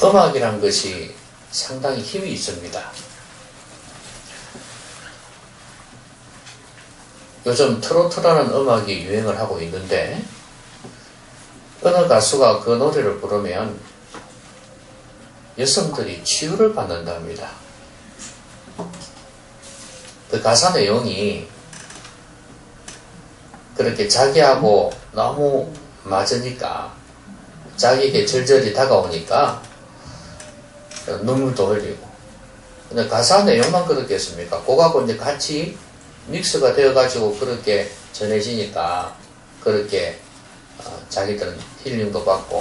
음악이란 것이 상당히 힘이 있습니다. 요즘 트로트라는 음악이 유행을 하고 있는데 어느 가수가 그 노래를 부르면 여성들이 치유를 받는답니다. 그 가사 내용이 그렇게 자기하고 너무 맞으니까, 자기에게 절절히 다가오니까 눈물도 흘리고. 근데 가사 내용만 그렇겠습니까? 그거하고 이제 같이 믹스가 되어가지고 그렇게 전해지니까 그렇게 자기들은 힐링도 받고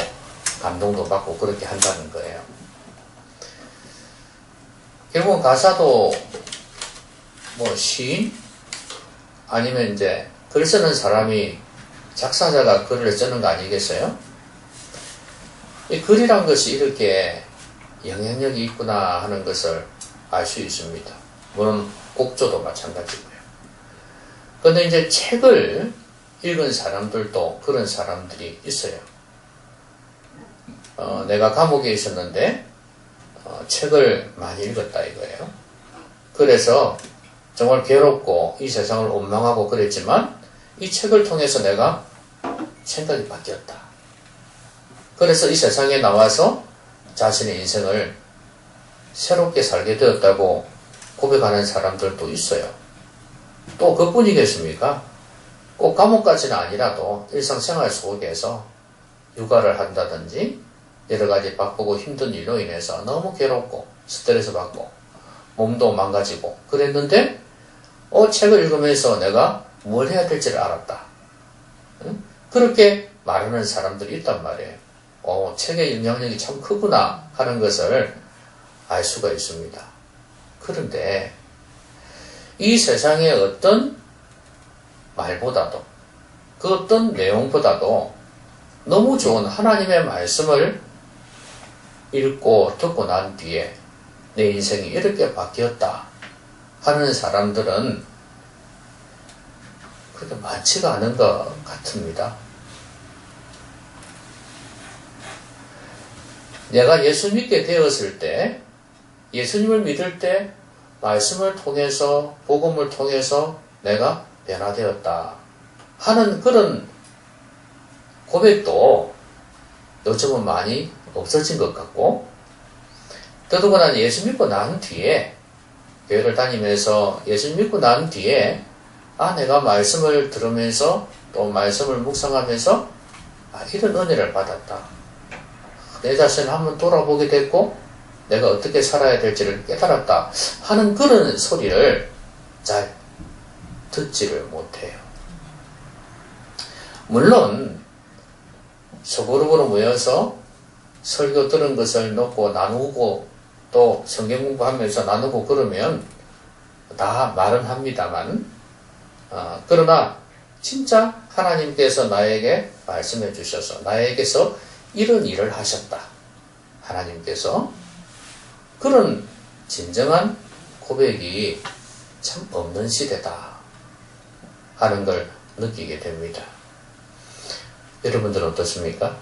감동도 받고 그렇게 한다는 거예요. 결국은 가사도 뭐 시인 아니면 이제 글 쓰는 사람이, 작사자가 글을 쓰는 거 아니겠어요? 이 글이란 것이 이렇게 영향력이 있구나 하는 것을 알 수 있습니다. 물론 곡조도 마찬가지고요. 근데 이제 책을 읽은 사람들도 그런 사람들이 있어요. 내가 감옥에 있었는데 책을 많이 읽었다 이거예요. 그래서 정말 괴롭고 이 세상을 원망하고 그랬지만 이 책을 통해서 내가 생각이 바뀌었다. 그래서 이 세상에 나와서 자신의 인생을 새롭게 살게 되었다고 고백하는 사람들도 있어요. 또 그뿐이겠습니까? 꼭 감옥까지는 아니라도 일상생활 속에서 육아를 한다든지 여러 가지 바쁘고 힘든 일로 인해서 너무 괴롭고 스트레스 받고 몸도 망가지고 그랬는데 책을 읽으면서 내가 뭘 해야 될지를 알았다. 그렇게 말하는 사람들이 있단 말이에요. 책의 영향력이 참 크구나 하는 것을 알 수가 있습니다. 그런데 이 세상의 어떤 말보다도 그 어떤 내용보다도 너무 좋은 하나님의 말씀을 읽고 듣고 난 뒤에 내 인생이 이렇게 바뀌었다 하는 사람들은 그렇게 많지가 않은 것 같습니다. 내가 예수 믿게 되었을 때, 예수님을 믿을 때 말씀을 통해서, 복음을 통해서 내가 변화되었다 하는 그런 고백도 요즘은 많이 없어진 것 같고, 더더구나 예수 믿고 난 뒤에, 교회를 다니면서 예수 믿고 난 뒤에 내가 말씀을 들으면서 또 말씀을 묵상하면서 이런 은혜를 받았다. 내 자신을 한번 돌아보게 됐고 내가 어떻게 살아야 될지를 깨달았다 하는 그런 소리를 잘 듣지를 못해요. 물론 소그룹으로 모여서 설교 들은 것을 놓고 나누고 또 성경 공부하면서 나누고 그러면 다 말은 합니다만 그러나 진짜 하나님께서 나에게 말씀해 주셔서 나에게서 이런 일을 하셨다. 하나님께서 그런 진정한 고백이 참 없는 시대다 하는 걸 느끼게 됩니다. 여러분들은 어떻습니까?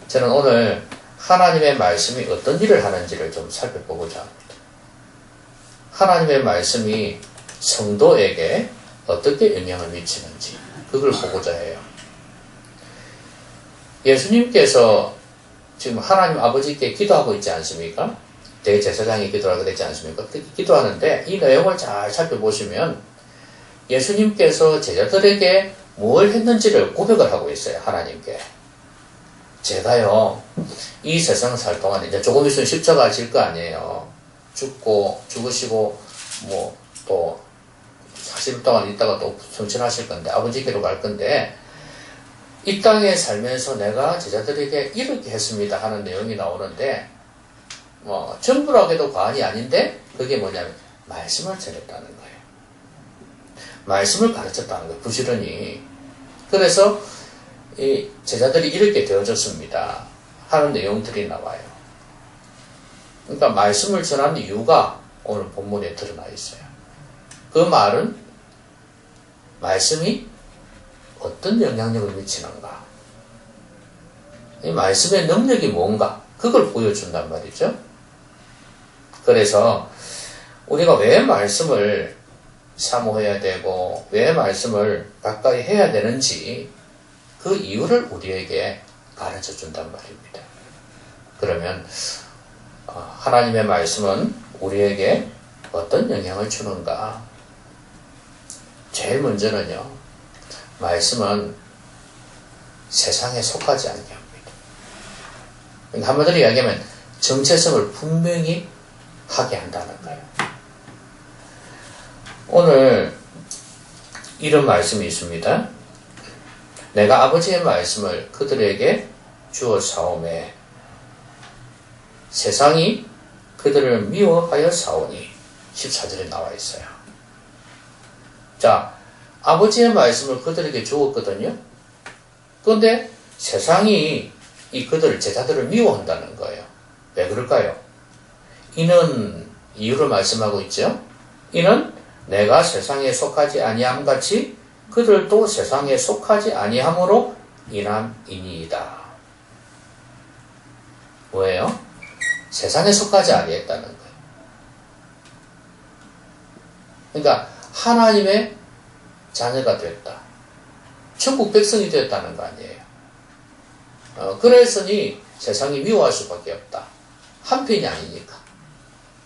저는 오늘 하나님의 말씀이 어떤 일을 하는지를 좀 살펴보고자 합니다. 하나님의 말씀이 성도에게 어떻게 영향을 미치는지 그걸 보고자 해요. 예수님께서 지금 하나님 아버지께 기도하고 있지 않습니까? 대제사장이 기도하게 되지 않습니까? 기도하는데 이 내용을 잘 살펴보시면 예수님께서 제자들에게 뭘 했는지를 고백을 하고 있어요. 하나님께. 제가요, 이 세상 살 동안 이제 조금 있으면 십자가 질 거 아니에요. 죽으시고, 또 40일 동안 있다가 또 성천하실 건데, 아버지께로 갈 건데, 이 땅에 살면서 내가 제자들에게 이렇게 했습니다 하는 내용이 나오는데, 전부라고 해도 과언이 아닌데, 그게 뭐냐면, 말씀을 전했다는 거예요. 말씀을 가르쳤다는 거예요. 부지런히. 그래서, 이 제자들이 이렇게 되어졌습니다 하는 내용들이 나와요. 그러니까 말씀을 전하는 이유가 오늘 본문에 드러나 있어요. 그 말은 말씀이 어떤 영향력을 미치는가, 이 말씀의 능력이 뭔가 그걸 보여준단 말이죠. 그래서 우리가 왜 말씀을 사모해야 되고 왜 말씀을 가까이 해야 되는지 그 이유를 우리에게 가르쳐 준단 말입니다. 그러면 하나님의 말씀은 우리에게 어떤 영향을 주는가? 제일 먼저는요, 말씀은 세상에 속하지 않게 합니다. 그러니까 한마디로 이야기하면 정체성을 분명히 하게 한다는 거예요. 오늘 이런 말씀이 있습니다. 내가 아버지의 말씀을 그들에게 주었사오매 세상이 그들을 미워하여 사오니 14절에 나와 있어요. 자, 아버지의 말씀을 그들에게 주었거든요. 그런데 세상이 그들 제자들을 미워한다는 거예요. 왜 그럴까요? 이는 이유를 말씀하고 있죠. 이는 내가 세상에 속하지 아니함 같이 그들도 세상에 속하지 아니함으로 인함이니이다. 뭐예요? 세상에 속하지 아니했다는 거예요. 그러니까 하나님의 자녀가 됐다. 천국 백성이 됐다는 거 아니에요. 그랬으니 세상이 미워할 수밖에 없다. 한편이 아니니까.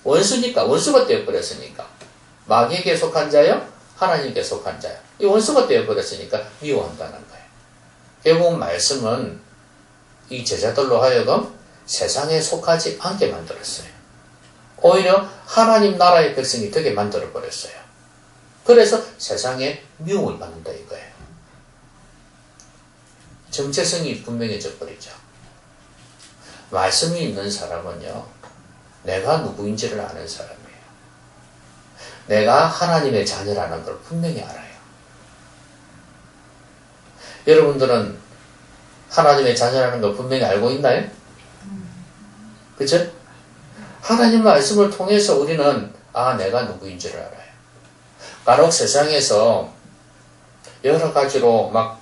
원수니까, 원수가 되어버렸으니까. 마귀에게 속한 자요, 하나님께 속한 자요. 이 원수가 되어버렸으니까 미워한다는 거예요. 결국 말씀은 이 제자들로 하여금 세상에 속하지 않게 만들었어요. 오히려 하나님 나라의 백성이 되게 만들어버렸어요. 그래서 세상에 미움을 받는다 이거예요. 정체성이 분명해져 버리죠. 말씀이 있는 사람은요, 내가 누구인지를 아는 사람이에요. 내가 하나님의 자녀라는 걸 분명히 알아요. 여러분들은 하나님의 자녀라는 걸 분명히 알고 있나요? 그죠? 하나님 말씀을 통해서 우리는 내가 누구인지를 알아요. 간혹 세상에서 여러 가지로 막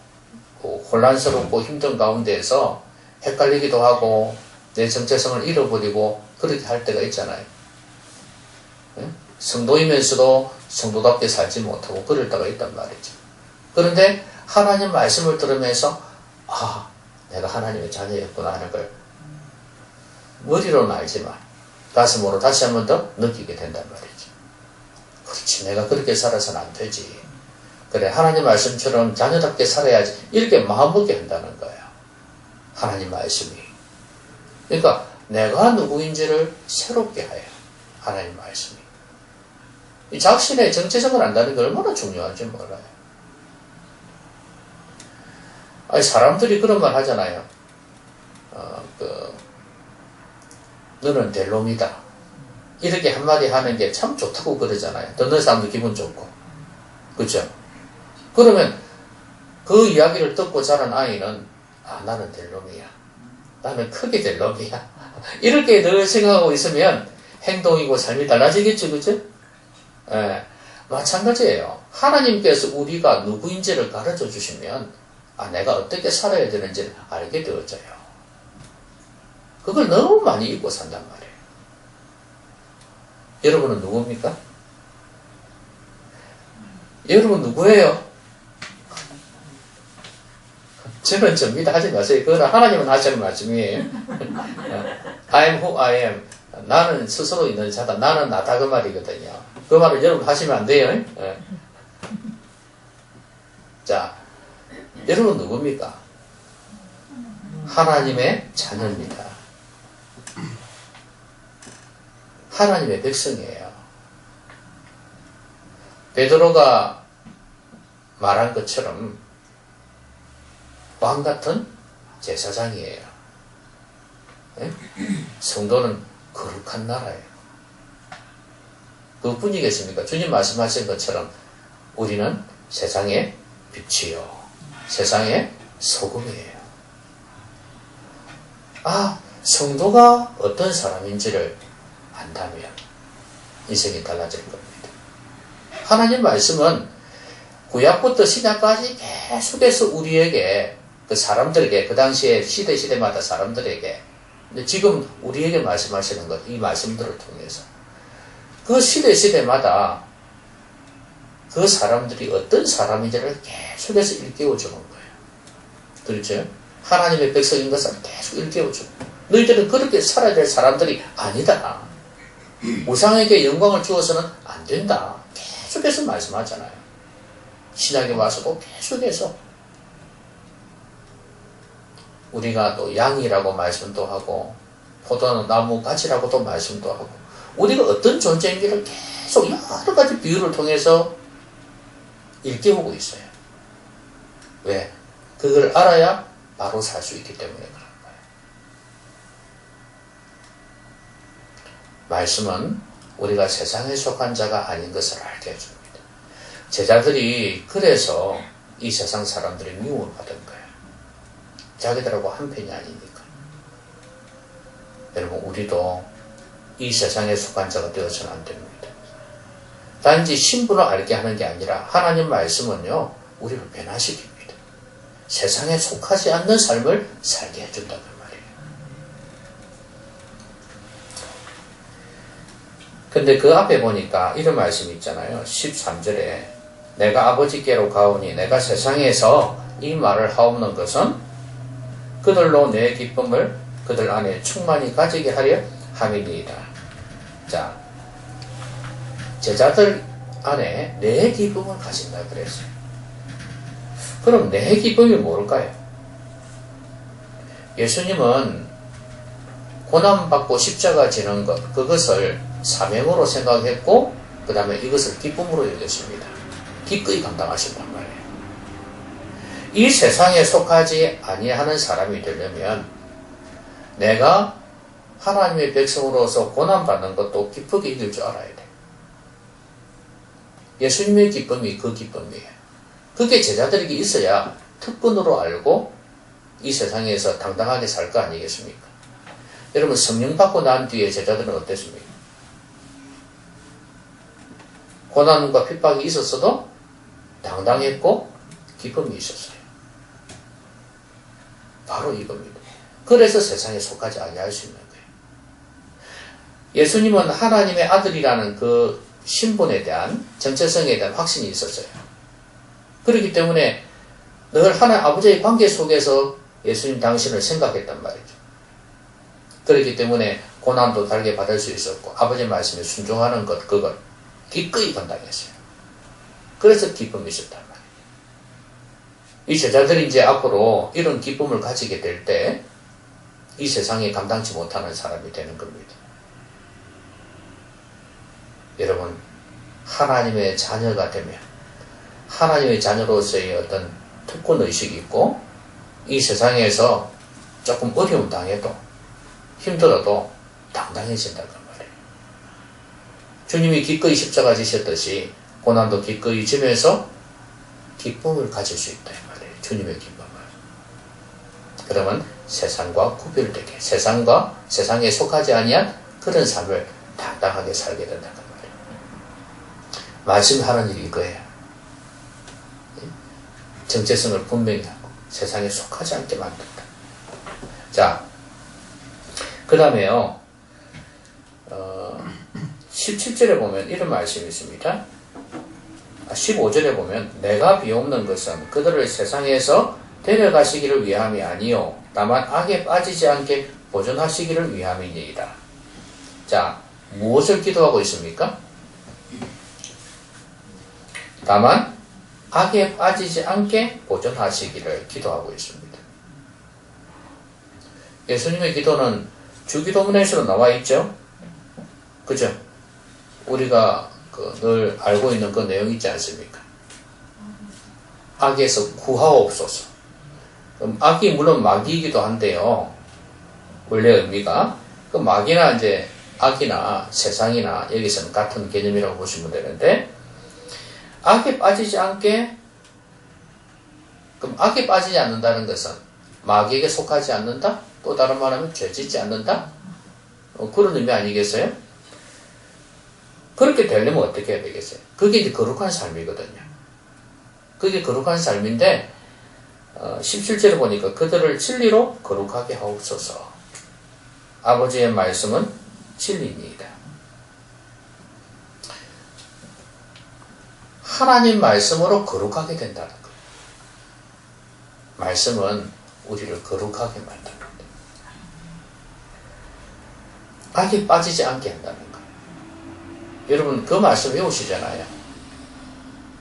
혼란스럽고 힘든 가운데에서 헷갈리기도 하고 내 정체성을 잃어버리고 그렇게 할 때가 있잖아요. 성도이면서도 성도답게 살지 못하고 그럴 때가 있단 말이죠. 그런데 하나님 말씀을 들으면서 내가 하나님의 자녀였구나 하는 걸 머리로는 알지만 가슴으로 다시 한 번 더 느끼게 된단 말이죠. 그렇지, 내가 그렇게 살아서는 안 되지. 그래, 하나님 말씀처럼 자녀답게 살아야지. 이렇게 마음먹게 한다는 거예요. 하나님 말씀이. 그러니까 내가 누구인지를 새롭게 해요. 하나님 말씀이. 이 자신의 정체성을 안다는 게 얼마나 중요한지 몰라요. 사람들이 그런 말 하잖아요. 너는 델롬이다. 이렇게 한마디 하는 게 참 좋다고 그러잖아요. 듣는 사람도 기분 좋고. 그렇죠? 그러면 그 이야기를 듣고 자란 아이는 나는 델롬이야. 나는 크게 델롬이야. 이렇게 늘 생각하고 있으면 행동이고 삶이 달라지겠죠. 그죠? 마찬가지예요. 하나님께서 우리가 누구인지를 가르쳐 주시면 내가 어떻게 살아야 되는지를 알게 되어져요. 그걸 너무 많이 잊고 산단 말이에요. 여러분은 누굽니까? 여러분 누구예요? 저는 접니다. 하지 마세요. 그건 하나님은 하시는 말씀이에요. I am who I am. 나는 스스로 있는 자다. 나는 나다. 그 말이거든요. 그 말을 여러분 하시면 안 돼요. 자, 여러분 누굽니까? 하나님의 자녀입니다. 하나님의 백성이에요. 베드로가 말한 것처럼 왕 같은 제사장이에요. 성도는 거룩한 나라예요. 그뿐이겠습니까? 주님 말씀하신 것처럼 우리는 세상의 빛이요, 세상의 소금이에요. 성도가 어떤 사람인지를 안다면 인생이 달라질 겁니다. 하나님 말씀은 구약부터 신약까지 계속해서 우리에게 그 사람들에게, 그 당시에 시대마다 사람들에게, 근데 지금 우리에게 말씀하시는 것, 이 말씀들을 통해서 그 시대마다 그 사람들이 어떤 사람인지를 계속해서 일깨워주는 거예요. 그렇죠? 하나님의 백성인 것을 계속 일깨워주고, 너희들은 그렇게 살아야 될 사람들이 아니다. 우상에게 영광을 주어서는 안 된다. 계속해서 말씀하잖아요. 신약에 와서도 계속해서 우리가 또 양이라고 말씀도 하고 포도나무 가지라고도 말씀도 하고 우리가 어떤 존재인지를 계속 여러 가지 비유를 통해서 일깨우고 있어요. 왜? 그걸 알아야 바로 살 수 있기 때문에 그런 거예요. 말씀은 우리가 세상에 속한 자가 아닌 것을 알게 해줍니다. 제자들이 그래서 이 세상 사람들이 미움을 받은 거예요. 자기들하고 한편이 아니니까. 여러분, 우리도 이 세상에 속한 자가 되어서는 안 됩니다. 단지 신분을 알게 하는 게 아니라 하나님 말씀은요, 우리를 변화시킵니다. 세상에 속하지 않는 삶을 살게 해준다는 말이에요. 근데 그 앞에 보니까 이런 말씀이 있잖아요. 13절에 내가 아버지께로 가오니 내가 세상에서 이 말을 하옵는 것은 그들로 내 기쁨을 그들 안에 충만히 가지게 하려 함이니이다. 자, 제자들 안에 내 기쁨을 가진다 그랬어요. 그럼 내 기쁨이 뭘까요? 예수님은 고난받고 십자가 지는 것, 그것을 사명으로 생각했고 그 다음에 이것을 기쁨으로 여겼습니다. 기꺼이 감당하신단 말이에요. 이 세상에 속하지 아니하는 사람이 되려면 내가 하나님의 백성으로서 고난받는 것도 기쁘게 이길 줄 알아야 돼. 예수님의 기쁨이 그 기쁨이에요. 그게 제자들에게 있어야 특권으로 알고 이 세상에서 당당하게 살 거 아니겠습니까? 여러분, 성령 받고 난 뒤에 제자들은 어땠습니까? 고난과 핍박이 있었어도 당당했고 기쁨이 있었어요. 바로 이겁니다. 그래서 세상에 속하지 아니할 수 있는 거예요. 예수님은 하나님의 아들이라는 그 신분에 대한 정체성에 대한 확신이 있었어요. 그렇기 때문에 늘 하나님 아버지의 관계 속에서 예수님 당신을 생각했단 말이죠. 그렇기 때문에 고난도 달게 받을 수 있었고 아버지의 말씀에 순종하는 것, 그걸 기꺼이 감당했어요. 그래서 기쁨이 있었단 말이에요. 이 제자들이 이제 앞으로 이런 기쁨을 가지게 될 때 이 세상에 감당치 못하는 사람이 되는 겁니다. 여러분, 하나님의 자녀가 되면 하나님의 자녀로서의 어떤 특권의식이 있고 이 세상에서 조금 어려움 당해도 힘들어도 당당해진다는 말이에요. 주님이 기꺼이 십자가 지셨듯이 고난도 기꺼이 지면서 기쁨을 가질 수 있다 이 말이에요. 주님의 기쁨을. 그러면 세상과 구별되게 세상에 속하지 아니한 그런 삶을 당당하게 살게 된다는 말이에요. 말씀하는 일이 이거예요. 정체성을 분명히 하고 세상에 속하지 않게 만든다. 자, 그 다음에요. 17절에 보면 이런 말씀이 있습니다. 15절에 보면 내가 비옵는 것은 그들을 세상에서 데려가시기를 위함이 아니요 다만 악에 빠지지 않게 보존하시기를 위함이니이다. 자, 무엇을 기도하고 있습니까? 다만 악에 빠지지 않게 보존하시기를 기도하고 있습니다. 예수님의 기도는 주기도문에서 나와 있죠? 그죠? 우리가 늘 알고 있는 그 내용 있지 않습니까? 악에서 구하옵소서. 그럼 악이 물론 마귀이기도 한데요. 원래 의미가 그 마귀나 이제 악이나 세상이나 여기서는 같은 개념이라고 보시면 되는데 악에 빠지지 않게, 그럼 악에 빠지지 않는다는 것은 마귀에게 속하지 않는다? 또 다른 말하면 죄 짓지 않는다? 그런 의미 아니겠어요? 그렇게 되려면 어떻게 해야 되겠어요? 그게 이제 거룩한 삶이거든요. 그게 거룩한 삶인데, 17절에 보니까 그들을 진리로 거룩하게 하옵소서. 아버지의 말씀은 진리입니다. 하나님 말씀으로 거룩하게 된다는 거예요. 말씀은 우리를 거룩하게 만듭니다. 악에 빠지지 않게 한다는 거예요. 여러분 그 말씀 외우시잖아요.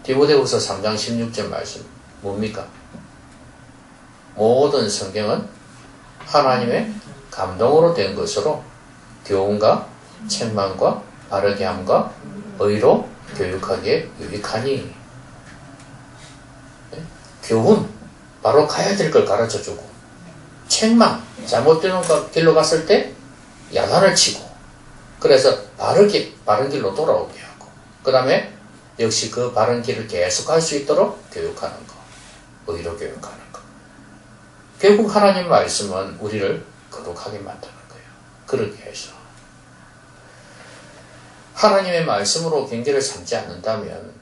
디모데후서 3장 16절 말씀 뭡니까? 모든 성경은 하나님의 감동으로 된 것으로 교훈과 책망과 바르게 함과 의로 교육하기에 유익하니. 교훈, 바로 가야 될 걸 가르쳐주고, 책망, 잘못된 길로 갔을 때 야단을 치고, 그래서 바른 길로 돌아오게 하고, 그 다음에 역시 그 바른 길을 계속 할 수 있도록 교육하는 거, 의로 교육하는 거. 결국 하나님 말씀은 우리를 거룩하게 만드는 거예요. 그러기 위해서. 하나님의 말씀으로 경계를 삼지 않는다면,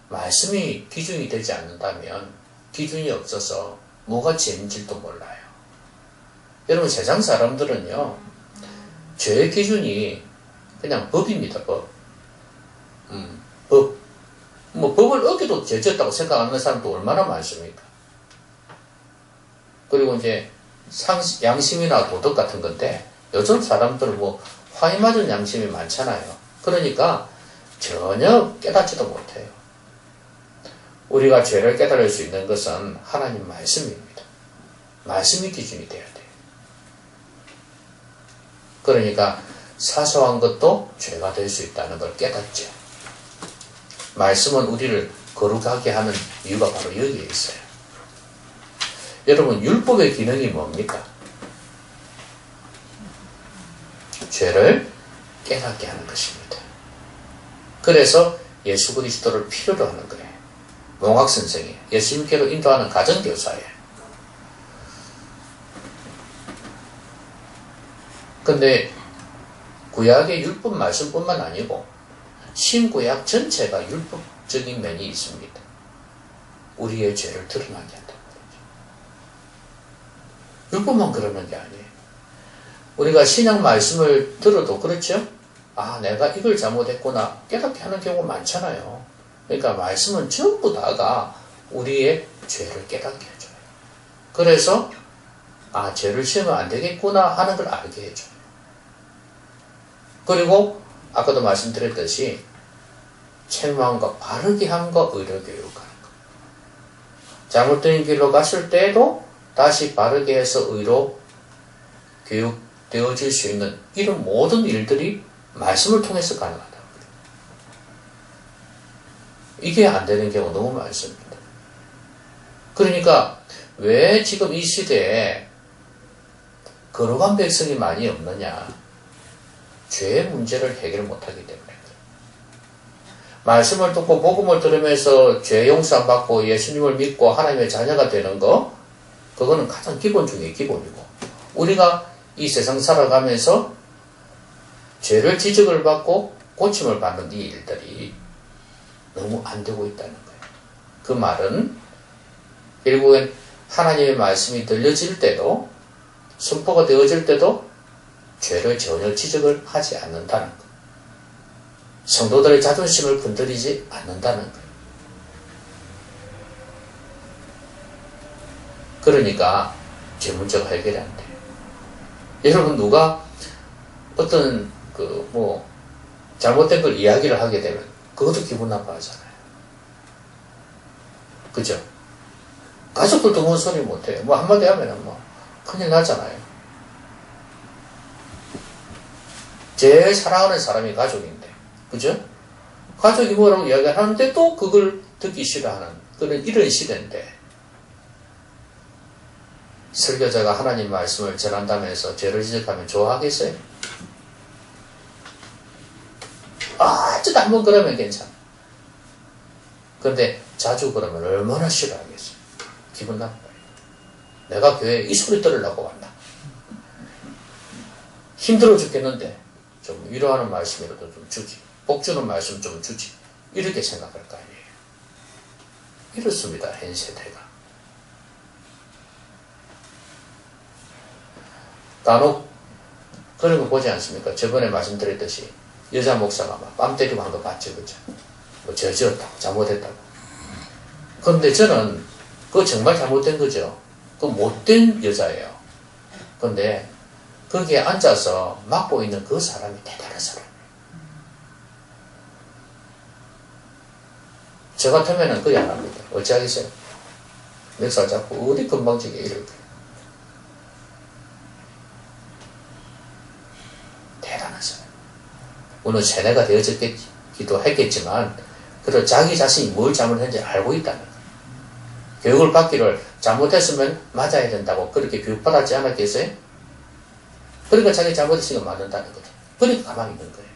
말씀이 기준이 되지 않는다면, 기준이 없어서 뭐가 죄인지도 몰라요. 여러분 세상 사람들은요, 죄의 기준이 그냥 법입니다. 법. 법. 뭐 법을 어기도 죄졌다고 생각하는 사람도 얼마나 많습니까? 그리고 이제 양심이나 도덕 같은 건데, 요즘 사람들은 뭐 화이 맞은 양심이 많잖아요. 그러니까 전혀 깨닫지도 못해요. 우리가 죄를 깨달을 수 있는 것은 하나님 말씀입니다. 말씀이 기준이 되어야 돼요. 그러니까 사소한 것도 죄가 될 수 있다는 걸 깨닫죠. 말씀은 우리를 거룩하게 하는 이유가 바로 여기에 있어요. 여러분 율법의 기능이 뭡니까? 죄를 깨닫게 하는 것입니다. 그래서 예수 그리스도를 필요로 하는 거예요. 몽학선생이 예수님께로 인도하는 가정교사예요. 근데 구약의 율법 말씀뿐만 아니고 신구약 전체가 율법적인 면이 있습니다. 우리의 죄를 드러나게 한다는 거죠. 율법만 그러는 게 아니에요. 우리가 신약 말씀을 들어도 그렇죠? 아, 내가 이걸 잘못했구나 깨닫게 하는 경우가 많잖아요. 그러니까 말씀은 전부 다가 우리의 죄를 깨닫게 해줘요. 그래서 아, 죄를 지으면 안 되겠구나 하는 걸 알게 해줘요. 그리고 아까도 말씀드렸듯이 책망과 바르게 함과 의로 교육하는 것. 잘못된 길로 갔을 때도 다시 바르게 해서 의로 교육되어질 수 있는 이런 모든 일들이 말씀을 통해서 가능하다. 이게 안 되는 경우 너무 많습니다. 그러니까 왜 지금 이 시대에 거룩한 백성이 많이 없느냐? 죄의 문제를 해결 못하기 때문에. 말씀을 듣고 복음을 들으면서 죄 용서 안 받고 예수님을 믿고 하나님의 자녀가 되는 거, 그거는 가장 기본 중에 기본이고, 우리가 이 세상 살아가면서 죄를 지적을 받고 고침을 받는 이 일들이 너무 안 되고 있다는 거예요. 그 말은 결국엔 하나님의 말씀이 들려질 때도, 선포가 되어질 때도 죄를 전혀 지적을 하지 않는다는 것. 성도들의 자존심을 건드리지 않는다는 것. 그러니까 죄 문제가 해결이 안 돼요. 여러분 누가 어떤 잘못된 걸 이야기를 하게 되면 그것도 기분 나빠하잖아요. 그죠? 가족들도 뭔 소리 못해요. 뭐 한마디 하면 뭐 큰일 나잖아요. 제일 사랑하는 사람이 가족인데, 그죠? 가족이 뭐라고 이야기하는데 또 그걸 듣기 싫어하는 그런 이런 시대인데, 설교자가 하나님 말씀을 전한다면서 죄를 지적하면 좋아하겠어요? 어쩌다 한번 그러면 괜찮아. 그런데 자주 그러면 얼마나 싫어하겠어요? 기분 나빠요. 내가 교회에 이 소리 들으려고 왔나? 힘들어 죽겠는데 좀 위로하는 말씀이라도 좀 주지, 복 주는 말씀 좀 주지, 이렇게 생각할 거 아니에요. 이렇습니다, 현 세대가. 간혹 그런 거 보지 않습니까? 저번에 말씀드렸듯이 여자 목사가 막 뺨 때리고 한 거 봤죠, 그죠? 뭐 저지었다고, 잘못했다고. 그런데 저는 그거 정말 잘못된 거죠. 그 못된 여자예요. 그런데 거기에 앉아서 막고 있는 그 사람이 대단한 사람이에요. 저 같으면은 그리 안 합니다. 어찌하겠어요? 멱살 잡고 어디 건방지게 이럴 거예요. 대단한 사람. 물론 세뇌가 되어졌기도 했겠지만 그래도 자기 자신이 뭘 잘못했는지 알고 있다는 거예요. 교육을 받기를 잘못했으면 맞아야 된다고 그렇게 교육받았지 않았겠어요? 그러니까 자기 잘못했으니까 맞는다는 거죠. 그러니까 가만히 있는 거예요.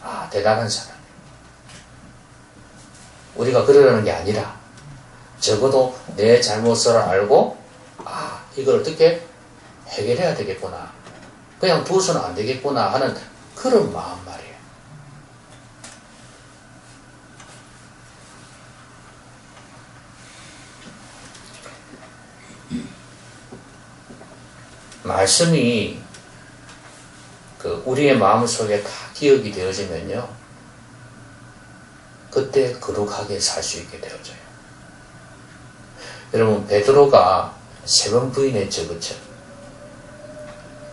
아, 대단한 사람. 우리가 그러려는 게 아니라 적어도 내 잘못을 알고 아, 이걸 어떻게 해결해야 되겠구나. 그냥 두어서는 안 되겠구나 하는 그런 마음 말이에요. 말씀이 우리의 마음속에 다 기억이 되어지면요. 그때 거룩하게 살 수 있게 되어져요. 여러분, 베드로가 3번 부인했죠, 그쵸?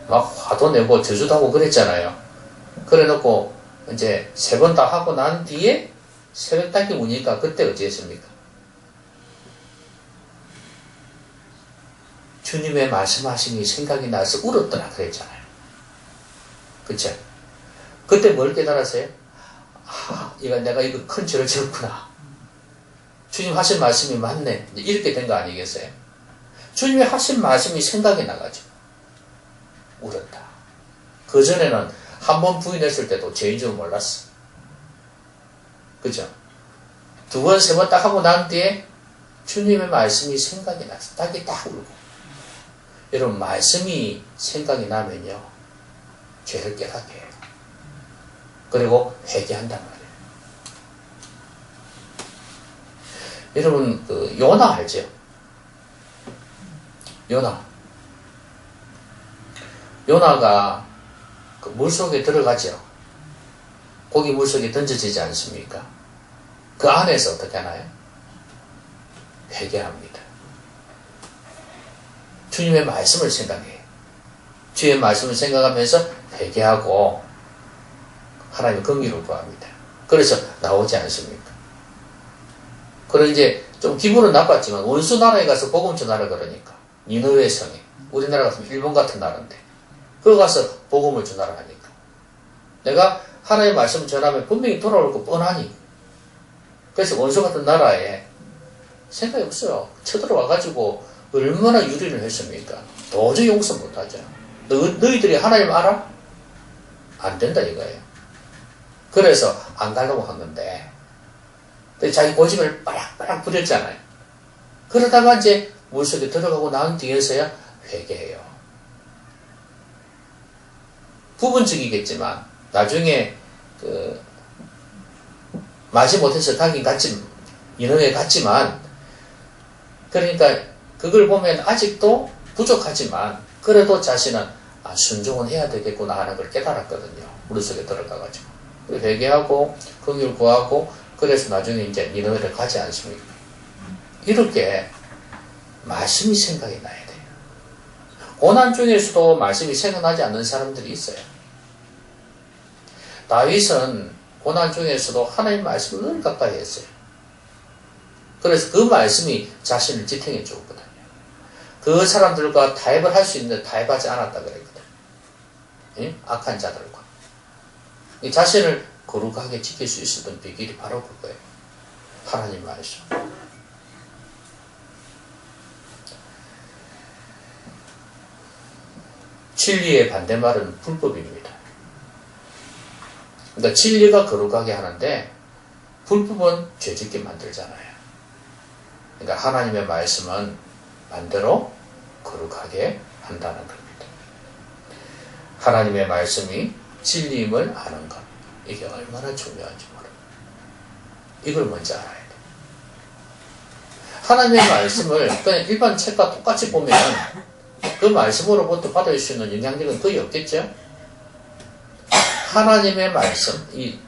막 화도 내고 저주도 하고 그랬잖아요. 그래 놓고 이제 3번 다 하고 난 뒤에 새벽닭이 우니까 그때 어찌했습니까? 주님의 말씀하심이 생각이 나서 울었더라 그랬잖아요. 그쵸? 그때 뭘 깨달았어요? 아, 내가 이거 큰 죄를 지었구나. 주님 하신 말씀이 맞네. 이렇게 된 거 아니겠어요? 주님이 하신 말씀이 생각이 나가지고 울었다. 그전에는 한 번 부인했을 때도 죄인 줄 몰랐어. 그죠? 2번, 3번 딱 하고 난 뒤에 주님의 말씀이 생각이 났어. 딱이 딱 울고. 여러분, 말씀이 생각이 나면요, 죄를 깨닫게 해요. 그리고 회개한단 말이에요. 여러분, 요나 알죠? 요나가 물속에 들어가죠. 고기 물속에 던져지지 않습니까? 그 안에서 어떻게 하나요? 회개합니다. 주님의 말씀을 생각해요. 주의 말씀을 생각하면서 회개하고 하나님의 긍휼을 구합니다. 그래서 나오지 않습니까? 그럼 이제 좀 기분은 나빴지만 원수 나라에 가서 복음 전하라 그러니까 니느웨 성에 우리나라 같으면 일본 같은 나라인데 거기 가서 복음을 전하라 하니까 내가 하나님의 말씀을 전하면 분명히 돌아올 거 뻔하니 그래서 원수 같은 나라에 생각이 없어요. 쳐들어와가지고 얼마나 유린을 했습니까? 도저히 용서 못하죠. 너희들이 하나님 알아? 안 된다 이거예요. 그래서 안 가려고 한 건데 자기 고집을 빠락빠락 부렸잖아요. 그러다가 이제 물속에 들어가고 난 뒤에서야 회개해요. 부분적이겠지만 나중에 마지 못해서 가긴 갔지 니느웨에 갔지만 그러니까 그걸 보면 아직도 부족하지만 그래도 자신은 순종은 해야 되겠구나 하는 걸 깨달았거든요. 물속에 들어가가지고 회개하고 긍휼 구하고 그래서 나중에 이제 니느웨를 가지 않습니까? 이렇게 말씀이 생각이 나야 돼요. 고난 중에서도 말씀이 생각나지 않는 사람들이 있어요. 다윗은 고난 중에서도 하나님 말씀을 늘 가까이 했어요. 그래서 그 말씀이 자신을 지탱해 주었거든요. 그 사람들과 타협을 할 수 있는데 타협하지 않았다 그랬거든요. 예? 악한 자들과. 이 자신을 거룩하게 지킬 수 있었던 비결이 바로 그거예요. 하나님 말씀. 진리의 반대말은 불법입니다. 그러니까 진리가 거룩하게 하는데 불법은 죄짓게 만들잖아요. 그러니까 하나님의 말씀은 반대로 거룩하게 한다는 겁니다. 하나님의 말씀이 진리임을 아는 것. 이게 얼마나 중요한지 모릅니다. 이걸 먼저 알아야 돼요. 하나님의 말씀을 그냥 일반 책과 똑같이 보면 그 말씀으로부터 받을 수 있는 영향력은 거의 없겠죠? 하나님의 말씀, 이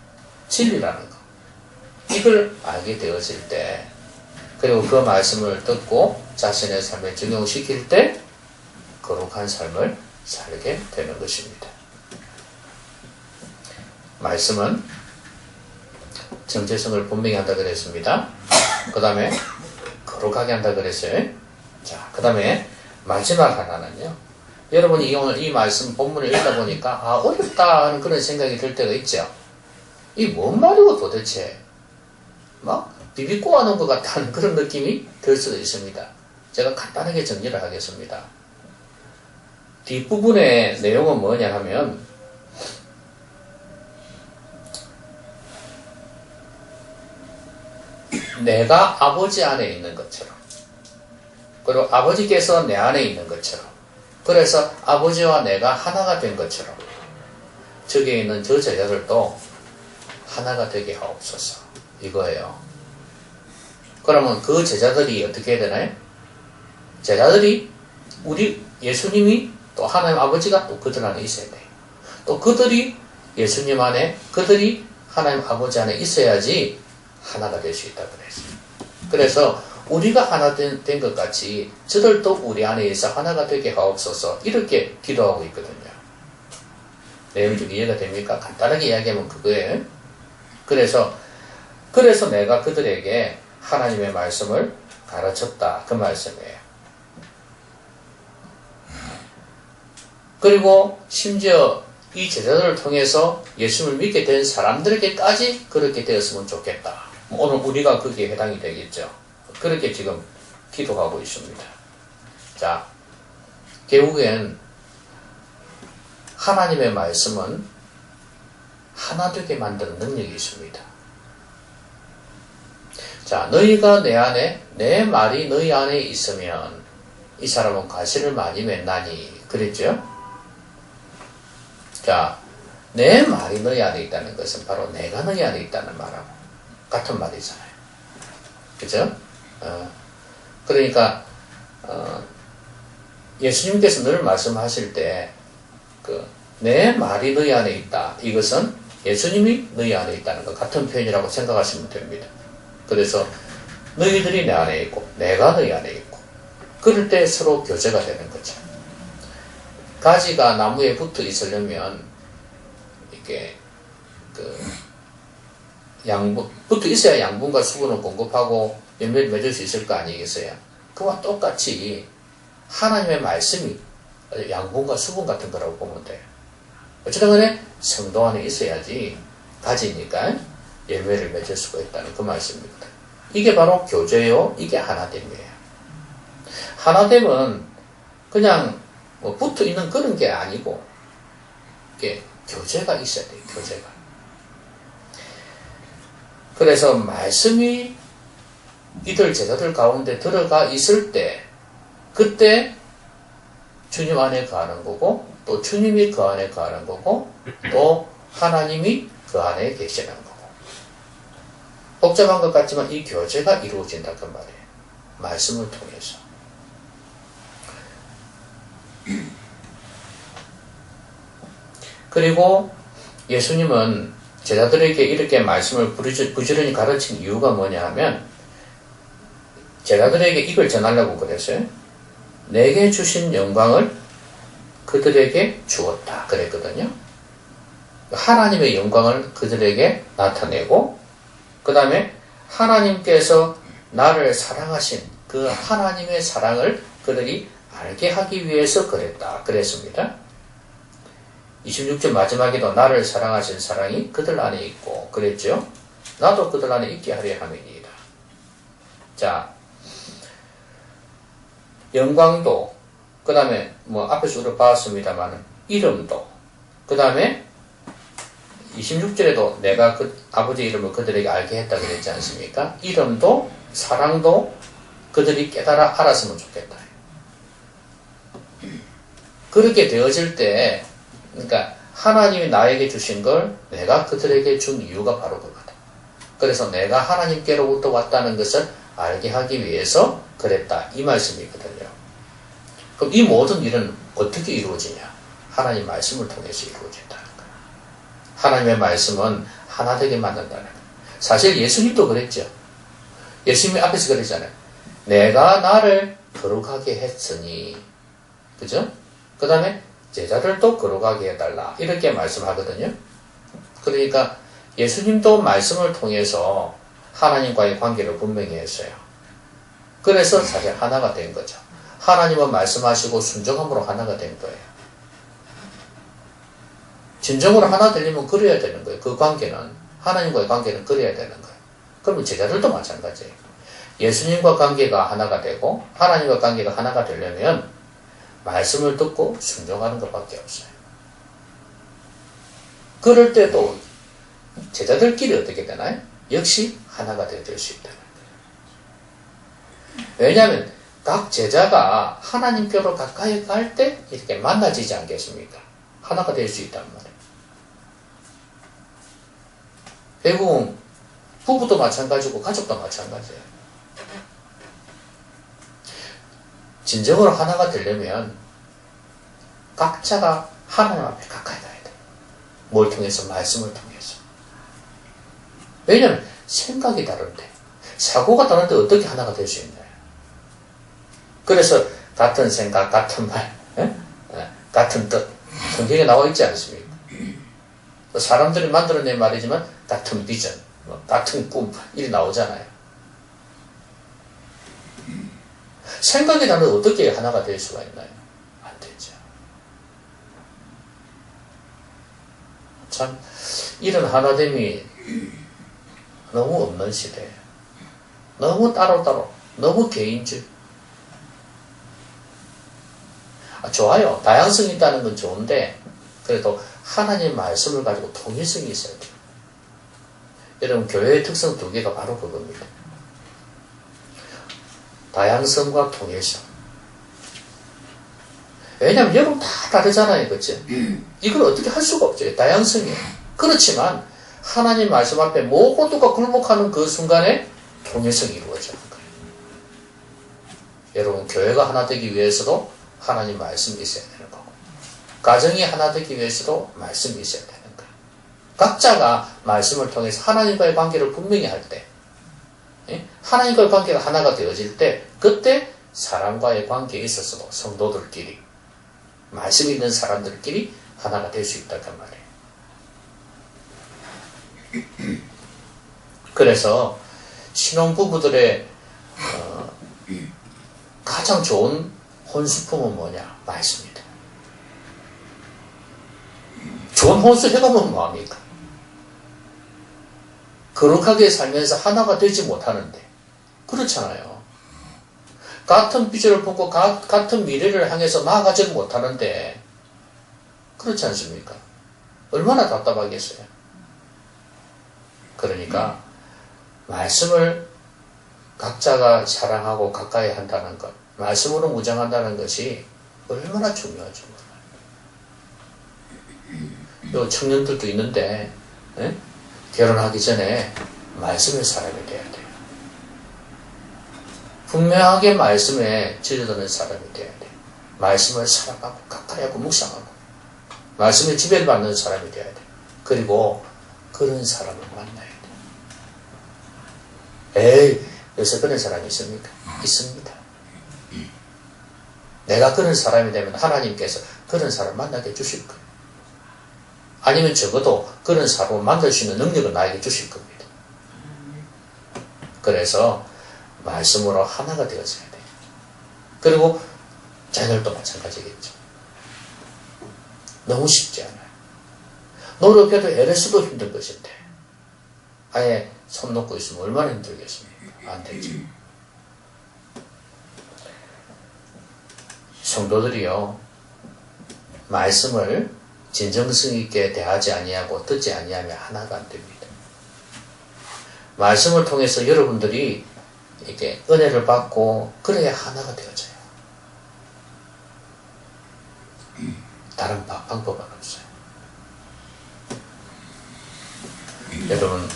진리라는 거. 이걸 알게 되어질 때, 그리고 그 말씀을 듣고 자신의 삶에 적용시킬 때 거룩한 삶을 살게 되는 것입니다. 말씀은 정체성을 분명히 한다 그랬습니다. 그 다음에 거룩하게 한다 그랬어요. 자, 그 다음에 마지막 하나는요. 여러분이 오늘 이 말씀 본문을 읽다 보니까 어렵다 하는 그런 생각이 들 때가 있죠. 이 뭔 말이고 도대체 막 비비꼬 하는 것 같다는 그런 느낌이 들 수도 있습니다. 제가 간단하게 정리를 하겠습니다. 뒷부분의 내용은 뭐냐 하면 내가 아버지 안에 있는 것처럼, 그리고 아버지께서 내 안에 있는 것처럼, 그래서 아버지와 내가 하나가 된 것처럼 저기에 있는 저 제자들도 하나가 되게 하옵소서, 이거예요. 그러면 그 제자들이 어떻게 해야 되나요? 제자들이 우리 예수님이 또 하나님 아버지가 또 그들 안에 있어야 돼요. 또 그들이 예수님 안에, 그들이 하나님 아버지 안에 있어야지 하나가 될 수 있다고 그랬어요. 그래서 우리가 하나 된 것 같이 저들도 우리 안에 있어 하나가 되게 하옵소서, 이렇게 기도하고 있거든요. 내용 좀 이해가 됩니까? 간단하게 이야기하면 그거예요. 그래서 내가 그들에게 하나님의 말씀을 가르쳤다, 그 말씀이에요. 그리고 심지어 이 제자들을 통해서 예수를 믿게 된 사람들에게까지 그렇게 되었으면 좋겠다. 오늘 우리가 거기에 해당이 되겠죠. 그렇게 지금 기도하고 있습니다. 자, 결국엔 하나님의 말씀은 하나 되게 만드는 능력이 있습니다. 자, 너희가 내 안에, 내 말이 너희 안에 있으면 이 사람은 과실을 많이 맺나니, 그랬죠? 자, 내 말이 너희 안에 있다는 것은 바로 내가 너희 안에 있다는 말하고 같은 말이잖아요. 그죠? 그러니까 예수님께서 늘 말씀하실 때 내 말이 너희 안에 있다, 이것은 예수님이 너희 안에 있다는 것 같은 표현이라고 생각하시면 됩니다. 그래서 너희들이 내 안에 있고 내가 너희 안에 있고, 그럴 때 서로 교제가 되는 거죠. 가지가 나무에 붙어 있으려면 이렇게 붙어 있어야 양분과 수분을 공급하고 열매를 맺을 수 있을 거 아니겠어요? 그와 똑같이 하나님의 말씀이 양분과 수분 같은 거라고 보면 돼요. 어쨌든 간에 성도 안에 있어야지 가지니까 열매를 맺을 수가 있다는 그 말씀입니다. 이게 바로 교제요, 이게 하나됨이에요. 하나됨은 그냥 붙어 있는 그런 게 아니고 이게 교제가 있어야 돼요, 교제가. 그래서 말씀이 이들 제자들 가운데 들어가 있을 때, 그때 주님 안에 거하는 거고, 또 주님이 그 안에 거하는 거고, 또 하나님이 그 안에 계시는 거고. 복잡한 것 같지만 이 교제가 이루어진다, 그 말이에요. 말씀을 통해서. 그리고 예수님은 제자들에게 이렇게 말씀을 부지런히 가르친 이유가 뭐냐 하면, 제자들에게 이걸 전하려고 그랬어요. 내게 주신 영광을 그들에게 주었다 그랬거든요. 하나님의 영광을 그들에게 나타내고, 그 다음에 하나님께서 나를 사랑하신 그 하나님의 사랑을 그들이 알게 하기 위해서 그랬다 그랬습니다. 26절 마지막에도 나를 사랑하신 사랑이 그들 안에 있고 그랬죠. 나도 그들 안에 있게 하려 함이니이다. 자, 영광도, 그 다음에 앞에서 우리가 봤습니다만 이름도, 그 다음에 26절에도 내가 아버지 이름을 그들에게 알게 했다 그랬지 않습니까? 이름도 사랑도 그들이 깨달아 알았으면 좋겠다. 그렇게 되어질 때, 그러니까 하나님이 나에게 주신 걸 내가 그들에게 준 이유가 바로 그거다. 그래서 내가 하나님께로부터 왔다는 것을 알게 하기 위해서 그랬다. 이 말씀이거든요. 그럼 이 모든 일은 어떻게 이루어지냐? 하나님 말씀을 통해서 이루어진다는 거예요. 하나님의 말씀은 하나 되게 만든다는 거예요. 사실 예수님도 그랬죠. 예수님이 앞에서 그랬잖아요. 내가 나를 거룩하게 했으니, 그죠? 그 다음에 제자들도 거룩하게 해달라. 이렇게 말씀하거든요. 그러니까 예수님도 말씀을 통해서 하나님과의 관계를 분명히 했어요. 그래서 사실 하나가 된 거죠. 하나님은 말씀하시고 순종함으로 하나가 된 거예요. 진정으로 하나 되려면 그래야 되는 거예요. 그 관계는, 하나님과의 관계는 그래야 되는 거예요. 그러면 제자들도 마찬가지예요. 예수님과 관계가 하나가 되고 하나님과 관계가 하나가 되려면 말씀을 듣고 순종하는 것밖에 없어요. 그럴 때도 제자들끼리 어떻게 되나요? 역시 하나가 될 수 있다는 거예요. 왜냐하면 각 제자가 하나님께로 가까이 갈 때 이렇게 만나지지 않겠습니까? 하나가 될 수 있단 말이에요. 결국은 부부도 마찬가지고 가족도 마찬가지예요. 진정으로 하나가 되려면 각자가 하나님 앞에 가까이 가야 돼요. 뭘 통해서? 말씀을 통해서. 왜냐하면 생각이 다른데, 사고가 다른데 어떻게 하나가 될 수 있나요? 그래서 같은 생각, 같은 말, 같은 뜻, 성경에 나와 있지 않습니까? 사람들이 만들어낸 말이지만 같은 비전, 같은 꿈, 이렇게 나오잖아요. 생각이 다른데 어떻게 하나가 될 수가 있나요? 안 되죠. 참 이런 하나됨이 너무 없는 시대예요. 너무 따로따로, 너무 개인주의. 좋아요. 다양성이 있다는 건 좋은데 그래도 하나님 말씀을 가지고 통일성이 있어야 돼요. 여러분 교회의 특성 두 개가 바로 그겁니다. 다양성과 통일성. 왜냐하면 여러분 다 다르잖아요. 그렇죠? 이걸 어떻게 할 수가 없죠. 다양성이에요. 그렇지만 하나님 말씀 앞에 모두가 굴복하는 그 순간에 통일성이 이루어지는 거예요. 여러분 교회가 하나 되기 위해서도 하나님 말씀이 있어야 되는 거고 가정이 하나 되기 위해서도 말씀이 있어야 되는 거예요. 각자가 말씀을 통해서 하나님과의 관계를 분명히 할 때 하나님과의 관계가 하나가 되어질 때 그때 사람과의 관계에 있어서도 성도들끼리 말씀 있는 사람들끼리 하나가 될 수 있다는 말이에요. 그래서 신혼부부들의 가장 좋은 혼수품은 뭐냐? 말씀입니다. 좋은 혼수 해가면 뭐합니까? 거룩하게 살면서 하나가 되지 못하는데 그렇잖아요. 같은 비전을 품고 같은 미래를 향해서 나아가지는 못하는데 그렇지 않습니까? 얼마나 답답하겠어요. 그러니까 말씀을 각자가 사랑하고 가까이 한다는 것, 말씀으로 무장한다는 것이 얼마나 중요하죠. 요 청년들도 있는데 결혼하기 전에 말씀의 사람이 돼야 돼요. 분명하게 말씀에 질려드는 사람이 돼야 돼요. 말씀을 사랑하고 가까이 하고 묵상하고 말씀에 지배를 받는 사람이 돼야 돼요. 그리고 그런 사람을 만나야 돼요. 에이, 요새 그런 사람이 있습니까? 있습니다. 내가 그런 사람이 되면 하나님께서 그런 사람 만나게 해주실 거예요. 아니면 적어도 그런 사람을 만날 수 있는 능력을 나에게 주실 겁니다. 그래서 말씀으로 하나가 되어져야 돼요. 그리고 자녀들도 마찬가지겠죠. 너무 쉽지 않아요. 노력해도 애를 써도 힘든 것인데 아예 손 놓고 있으면 얼마나 힘들겠습니까? 안 되죠. 성도들이요, 말씀을 진정성 있게 대하지 아니하고 듣지 아니하면 하나가 안 됩니다. 말씀을 통해서 여러분들이 이렇게 은혜를 받고 그래야 하나가 되어져요. 다른 방법은 없어요. 여러분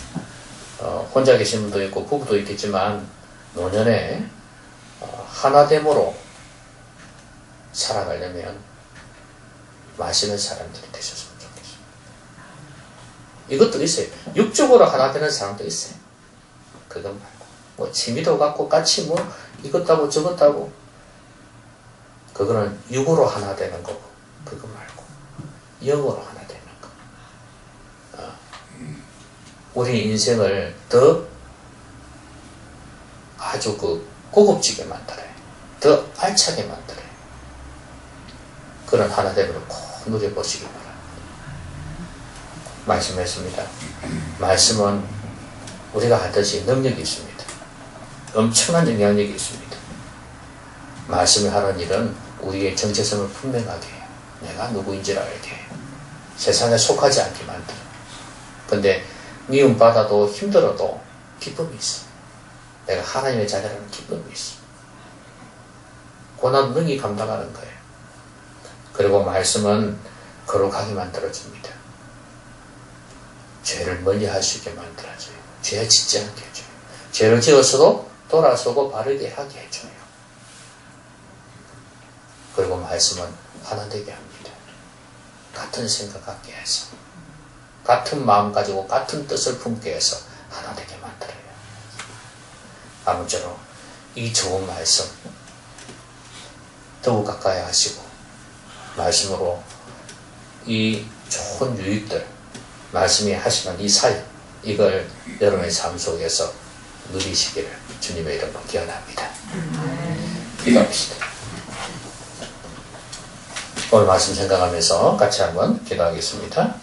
혼자 계신 분도 있고 부부도 있겠지만 노년에 하나됨으로 살아가려면 마시는 사람들이 되셨으면 좋겠어요. 이것도 있어요. 육적으로 하나 되는 사람도 있어요. 그것 말고 뭐 취미도 갖고 같이 뭐 이것도 하고 저것도 하고 그거는 육으로 하나 되는 거고 그거 말고 영으로 하나 되는 거. 우리 인생을 더 아주 고급지게 만들어요. 더 알차게 만들어요. 그런 하나됨을 꼭 누려보시기 바랍니다. 말씀했습니다. 말씀은 우리가 하듯이 능력이 있습니다. 엄청난 영향력이 있습니다. 말씀이 하는 일은 우리의 정체성을 분명하게 해요. 내가 누구인지를 알게 해요. 세상에 속하지 않게 만들어요. 근데 미움받아도 힘들어도 기쁨이 있어. 내가 하나님의 자녀라는 기쁨이 있어. 고난 능히 감당하는 거예요. 그리고 말씀은 거룩하게 만들어줍니다. 죄를 멀리 할 수 있게 만들어줘요. 죄 짓지 않게 해줘요. 죄를 지었어도 돌아서고 바르게 하게 해줘요. 그리고 말씀은 하나 되게 합니다. 같은 생각 갖게 해서 같은 마음 가지고 같은 뜻을 품게 해서 하나 되게 만들어요. 아무쪼록 이 좋은 말씀 더욱 가까이 하시고 말씀으로 이 좋은 유익들 말씀이 하시는 이 사역 이걸 여러분의 삶 속에서 누리시기를 주님의 이름으로 기원합니다. 기도합시다. 오늘 말씀 생각하면서 같이 한번 기도하겠습니다.